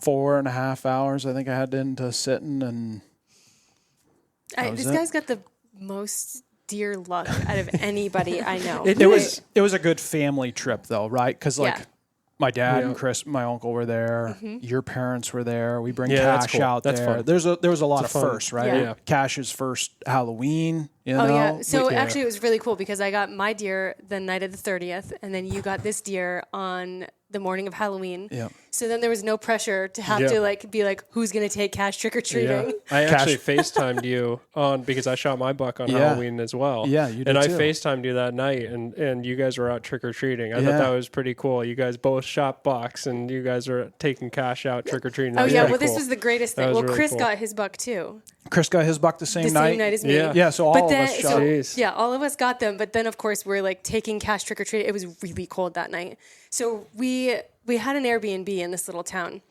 4.5 hours, I think I had into sitting, and This guy's got the most deer luck out of anybody I know. it was a good family trip though, right? Because like Yeah. my dad Yeah. and Chris, my uncle were there. Your parents were there. We bring Yeah, that's Cash cool. out That's there. fun. There was a lot of fun. firsts, right? Yeah. Yeah. Cash's first Halloween. You Oh know? yeah. So We- actually, it was really cool because I got my deer the night of the 30th, and then you got this deer on the morning of Halloween. Yeah. So then there was no pressure to have Yeah. to like be like, who's gonna take Cash trick or Yeah. treating? I actually FaceTimed you on because I shot my buck on Yeah. Halloween as well. Yeah, you did And I too. FaceTimed you that night, and you guys were out trick or treating. I Yeah. thought that was pretty cool. You guys both shot bucks, and you guys were taking Cash out trick or treating. Oh yeah. Well, this was the greatest That thing. was Well, really Chris cool. got his buck too. Chris got his buck the same The night. same night as me. Yeah. Yeah, so all But of then, us shot. Jeez. yeah, all of us got them. But then, of course, we're like taking Cash trick or treat. It was really cold that night, so we had an Airbnb in this little town,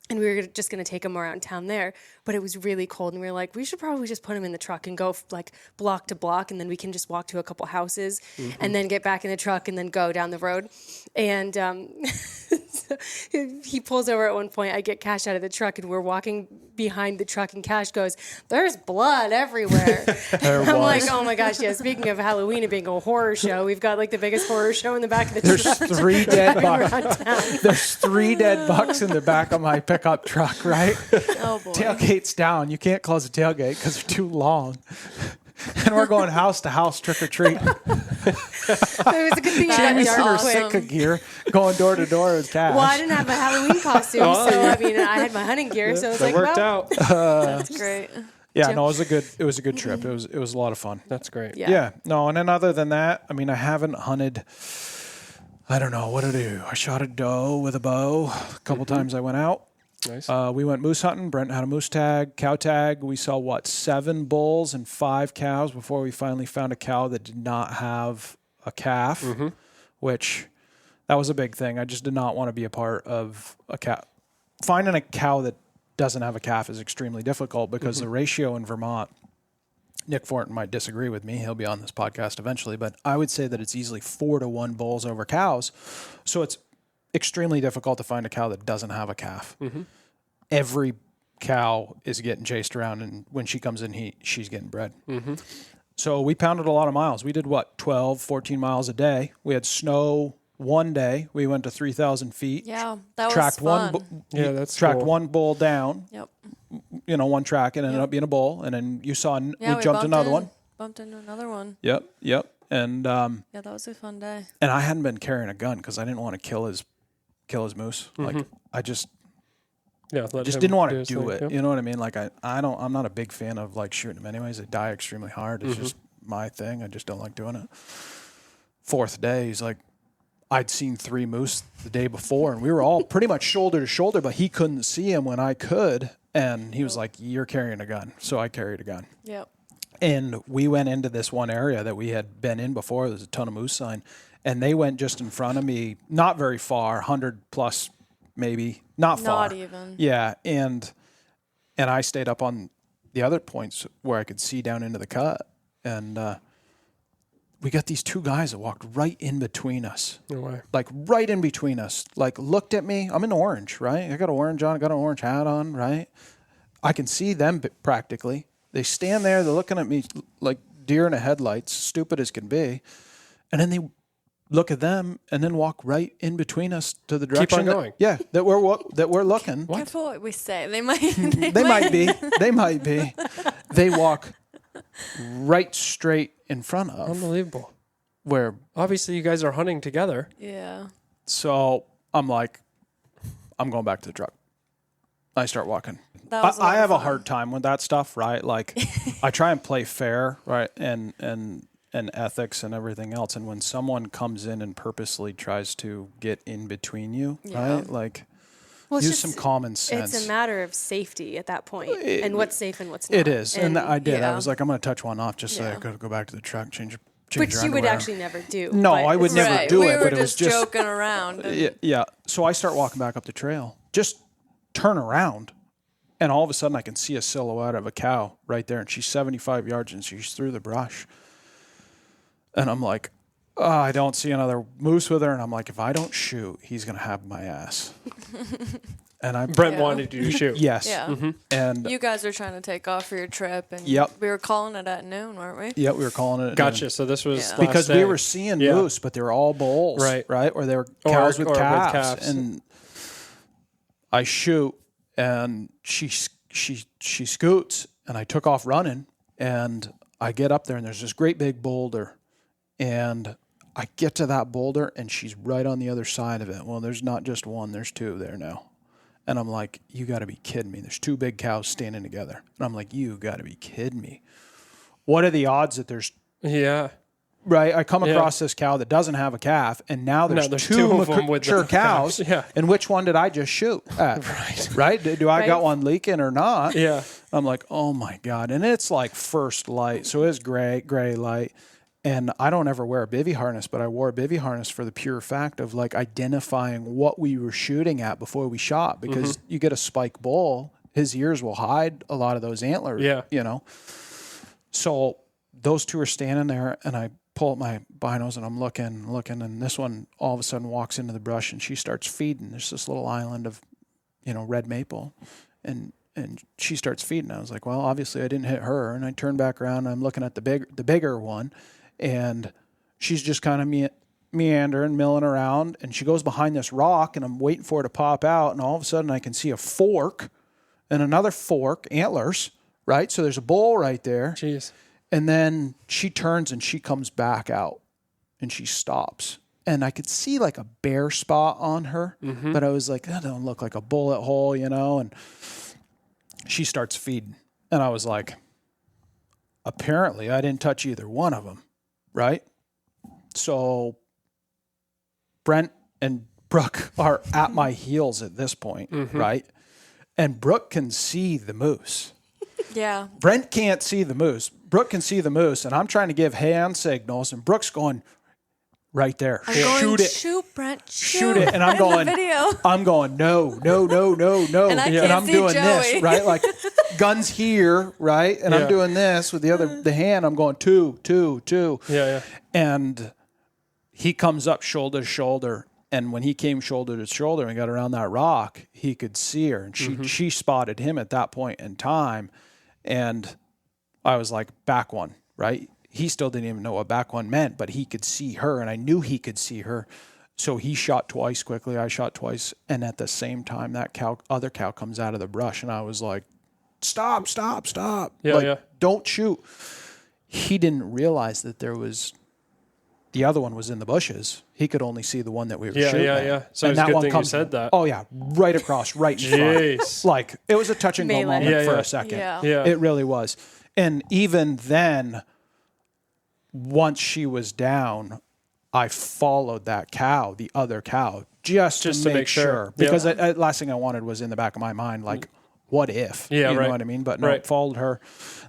and we were just going to take him around town there. But it was really cold, and we were like, we should probably just put him in the truck and go like block to block, and then we can just walk to a couple houses, and then get back in the truck, and then go down the road. And so he pulls over at one point. I get Cash out of the truck, and we're walking behind the truck, and Cash goes, "There's blood everywhere." I'm like, "Oh my gosh, yeah." Speaking of Halloween and being a horror show, we've got like the biggest horror show in the back of the There's truck. 3 dead bucks. around town. There's 3 dead bucks in the back of my pickup truck, right? Oh boy. Tailgate's down. You can't close the tailgate because they're too long. And we're going house to house trick or treat. It was a good thing I got Jamie's dark in her quick. Sitka gear, going door to door with Cash. Well, I didn't have my Halloween costume, so I mean, I had my hunting gear, so it's That like, worked well, out. That's great. Yeah, no, it was a good trip. It was a lot of fun. That's great. yeah. No, and then other than that, I mean, I haven't hunted. I don't know what to do. I shot a doe with a bow a couple times. I went out. Nice. We went moose hunting. Brent had a moose tag, cow tag. We saw 7 bulls and 5 cows before we finally found a cow that did not have a calf, which that was a big thing. I just did not want to be a part of a cow. Finding a cow that doesn't have a calf is extremely difficult because the ratio in Vermont, Nick Fortin might disagree with me. He'll be on this podcast eventually, but I would say that it's easily 4-to-1 bulls over cows. So it's extremely difficult to find a cow that doesn't have a calf. Every cow is getting chased around, and when she comes in, she's getting bred. So we pounded a lot of miles. We did 12, 14 miles a day. We had snow one day. We went to 3,000 feet. Yeah, that was Tracked fun. Yeah, that's tracked cool. one bull down. Yep. One track, and ended up being a bull. And then you saw Yeah, we jumped another one. Bumped into another one. Yep. And Yeah, that was a fun day. and I hadn't been carrying a gun because I didn't want to kill his moose. Like I just didn't want to do it. Yep. You know what I mean? Like I'm not a big fan of like shooting them anyways. They die extremely hard. It's just my thing. I just don't like doing it. 4th day, he's like, I'd seen 3 moose the day before, and we were all pretty much shoulder to shoulder, but he couldn't see him when I could. And he was like, "You're carrying a gun." So I carried a gun. Yep. And we went into this one area that we had been in before. There's a ton of moose sign. And they went just in front of me, not very far, 100 plus maybe, not far. Not even. Yeah, and I stayed up on the other points where I could see down into the cut. And we got these 2 guys that walked right in between us. No way. Like right in between us. Like looked at me. I'm in orange, right? I got orange on. I got an orange hat on, right? I can see them practically. They stand there. They're looking at me like deer in the headlights, stupid as can be. And then they look at them and then walk right in between us to the direction. on going. That we're looking. Careful what we say. They might. They might be. They might be. They walk right straight in front of Unbelievable. where. Obviously, you guys are hunting together. Yeah. So I'm like, I'm going back to the truck. I start walking. That was a lot I of have a fun. hard time with that stuff, right? Like, I try and play fair, right, and ethics and everything else. And when someone comes in and purposely tries to get in between you, Yeah. right, like, Well, use some common sense. It's a matter of safety at that point, and what's safe and what's not. It is, and I did. Yeah. I was like, I'm going to touch one off just so I could go back to the truck, change Which your you would underwear. actually never do. No, but I would never Right. do we it, were but it was just joking around. And yeah. So I start walking back up the trail, just turn around, and all of a sudden I can see a silhouette of a cow right there, and she's 75 yards and she's through the brush. And I'm like, oh, I don't see another moose with her, and I'm like, if I don't shoot, he's gonna have my ass. And Brent wanted you to shoot. yes, Yeah. and You guys were trying to take off for your trip, and Yep. we were calling it at noon, weren't we? yeah, we were calling it. Gotcha. So this was Yeah. last Because day. we were seeing Yeah. moose, but they were all bulls, Right. Or they were cows with or with calves. calves. And I shoot, and she scoots, and I took off running, and I get up there, and there's this great big boulder, and I get to that boulder, and she's right on the other side of it. Well, there's not just one, there's two there now. And I'm like, you got to be kidding me. There's two big cows standing together. And I'm like, you got to be kidding me. What are the odds that there's Yeah. right? I come across this cow that doesn't have a calf, and now there's, there's two two of them with mature the cows. calves. Yeah. And which one did I just shoot at? Right? Do I got one leaking or not? Yeah. I'm like, oh my God. And it's like first light. So it's gray light. And I don't ever wear a bivvy harness, but I wore a bivvy harness for the pure fact of like identifying what we were shooting at before we shot. Because you get a spike bull, his ears will hide a lot of those antlers, you know. So those two are standing there, and I pull up my binos, and I'm looking, and this one all of a sudden walks into the brush, and she starts feeding. There's this little island of, red maple, and she starts feeding. I was like, well, obviously I didn't hit her, and I turn back around, and I'm looking at the bigger one, and she's just kind of meandering, milling around, and she goes behind this rock, and I'm waiting for her to pop out, and all of a sudden I can see a fork and another fork, antlers, right? So there's a bull right there. Jeez. And then she turns and she comes back out, and she stops. And I could see like a bare spot on her, but I was like, that don't look like a bullet hole, and she starts feeding. And I was like, apparently I didn't touch either one of them, right? So Brent and Brooke are at my heels at this point, right? And Brooke can see the moose. Yeah. Brent can't see the moose. Brooke can see the moose, and I'm trying to give hand signals, and Brooke's going right there. Shoot it. Shoot, Brent. Shoot it. And I'm In going, the video. I'm going, no. And I can't I'm see doing this, Joey. right? Like guns here, right? And I'm doing this with the hand. I'm going two. Yeah. And he comes up shoulder to shoulder. And when he came shoulder to shoulder and got around that rock, he could see her. And she spotted him at that point in time. And I was like, back one, right? He still didn't even know what back one meant, but he could see her, and I knew he could see her. So he shot twice quickly. I shot twice. And at the same time, that other cow comes out of the brush. And I was like, stop. Yeah. Don't shoot. He didn't realize that the other one was in the bushes. He could only see the one that we were shooting at. Yeah. So And it's a that good one thing comes, you said that. Oh yeah, right across, right in front. Jeez. Like it was a touch and go Melee. moment for Yeah. a second. Yeah. It really was. And even then, once she was down, I followed that cow, the other cow, just to make sure. Because the last thing I wanted was in the back of my mind, like, what if? Yeah, you right. know what I mean? But no, Right. followed her.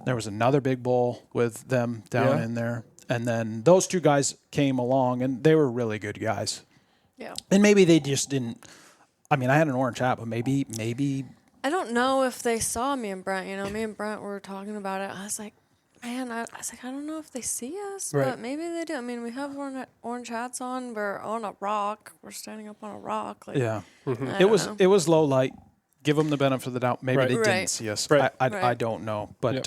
There was another big bull with them down in there. And then those two guys came along, and they were really good guys. Yeah. And maybe they just didn't. I mean, I had an orange hat, but maybe. I don't know if they saw me and Brent. Me and Brent were talking about it. I was like, man, I don't know if they see us, Right. but maybe they do. I mean, we have orange hats on. We're on a rock. We're standing up on a rock. Like, Yeah. I It don't was know. it was low light. Give them the benefit of the doubt. Maybe Right. they didn't Right. see us. Right. I Right. don't know. But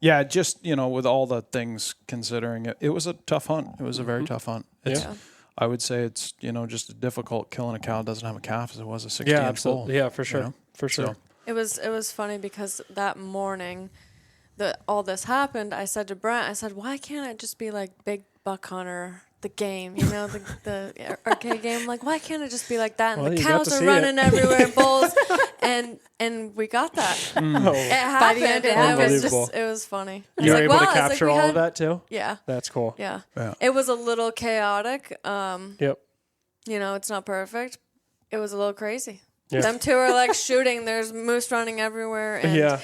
Yep. just with all the things considering it was a tough hunt. It was a very tough hunt. It's, Yeah. I would say it's just as difficult killing a cow that doesn't have a calf as it was a 60-inch Yeah, bull. absolutely. Yeah, for sure. For sure. So, It was funny because that morning that all this happened, I said to Brent, I said, why can't it just be like Big Buck Hunter, the game, the arcade game? Like, why can't it just be like that? And Well, the you got cows to are see running it. everywhere, bulls, and we got that. It happened, the end, and it was Unbelievable. it was funny. I You was were like, able to wow, it's like capture we all had- of that too? Yeah, That's cool. yeah. Yeah. It was a little chaotic. Yep. It's not perfect. It was a little crazy. Yeah. Them two are like shooting. There's moose running everywhere. And, Yeah.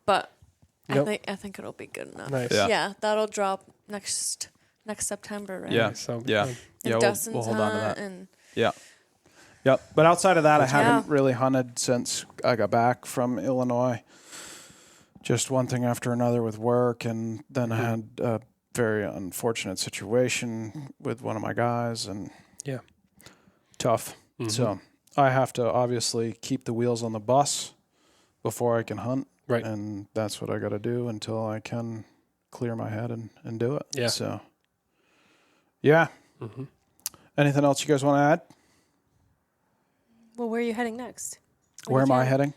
But Yep. I think it'll be good enough. Nice. Yeah, that'll drop next September, right? Yeah. So Yeah. fun. Yeah. And We'll hold on to hunt that. and Yeah. Yep. But outside of that, I Yeah. haven't really hunted since I got back from Illinois. Just one thing after another with work. And then I had a very unfortunate situation with one of my guys, and Yeah. tough. So I have to obviously keep the wheels on the bus before I can hunt. Right. And that's what I got to do until I can clear my head and do it. Yeah. So, yeah. Anything else you guys want to add? Well, where are you heading next? Where am I heading?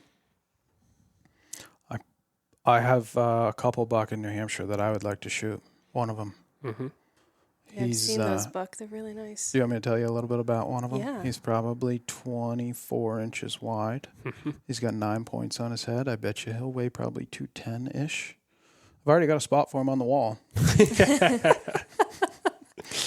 I have a couple buck in New Hampshire that I would like to shoot. One of them. Yeah, I've seen those buck. They're really nice. Do you want me to tell you a little bit about one of them? Yeah. He's probably 24 inches wide. He's got 9 points on his head. I bet you he'll weigh probably 210-ish. I've already got a spot for him on the wall.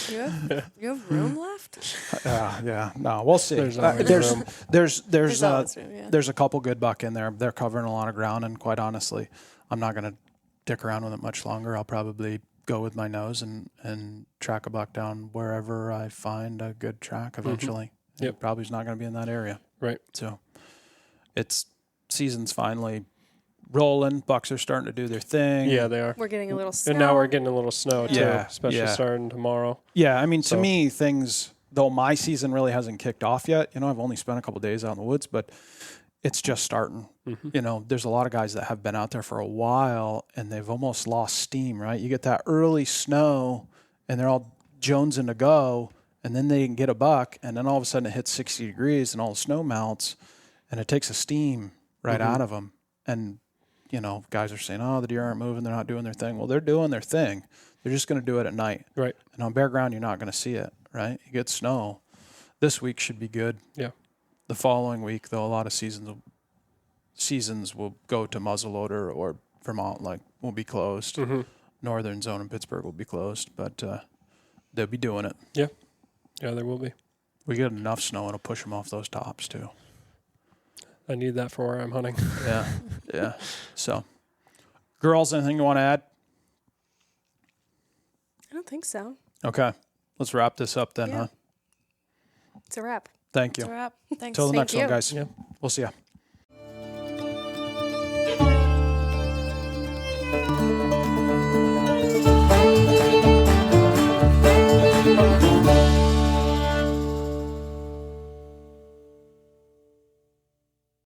you have room left? Yeah. No, we'll see. There's always room. There's always room, yeah. there's a couple good buck in there. They're covering a lot of ground, and quite honestly, I'm not going to dick around with it much longer. I'll probably go with my nose and track a buck down wherever I find a good track eventually. Yep. It probably is not going to be in that area. Right. So it's season's finally rolling. Bucks are starting to do their thing. Yeah, they are. We're getting a little snow. And now we're getting a little snow too, Yeah, especially yeah. starting tomorrow. Yeah, I mean, to So- me, things, though my season really hasn't kicked off yet, I've only spent a couple days out in the woods, but it's just starting. There's a lot of guys that have been out there for a while and they've almost lost steam, right? You get that early snow and they're all jonesing to go, and then they can get a buck, and then all of a sudden it hits 60 degrees and all the snow melts and it takes the steam right out of them. And, guys are saying, oh, the deer aren't moving, they're not doing their thing. Well, they're doing their thing. They're just going to do it at night. Right. And on bare ground, you're not going to see it, right? You get snow. This week should be good. Yeah. The following week, though, a lot of seasons will go to muzzleloader, or Vermont will be closed. Northern zone in Pittsburgh will be closed, but they'll be doing it. Yeah. Yeah, there will be. We get enough snow, it'll push them off those tops too. I need that for where I'm hunting. Yeah. So, girls, anything you want to add? I don't think so. Okay, let's wrap this up then, Yeah. huh? It's a wrap. Thank you. It's a wrap. Thanks. Till the Thank next one, you. guys. Yeah. We'll see ya.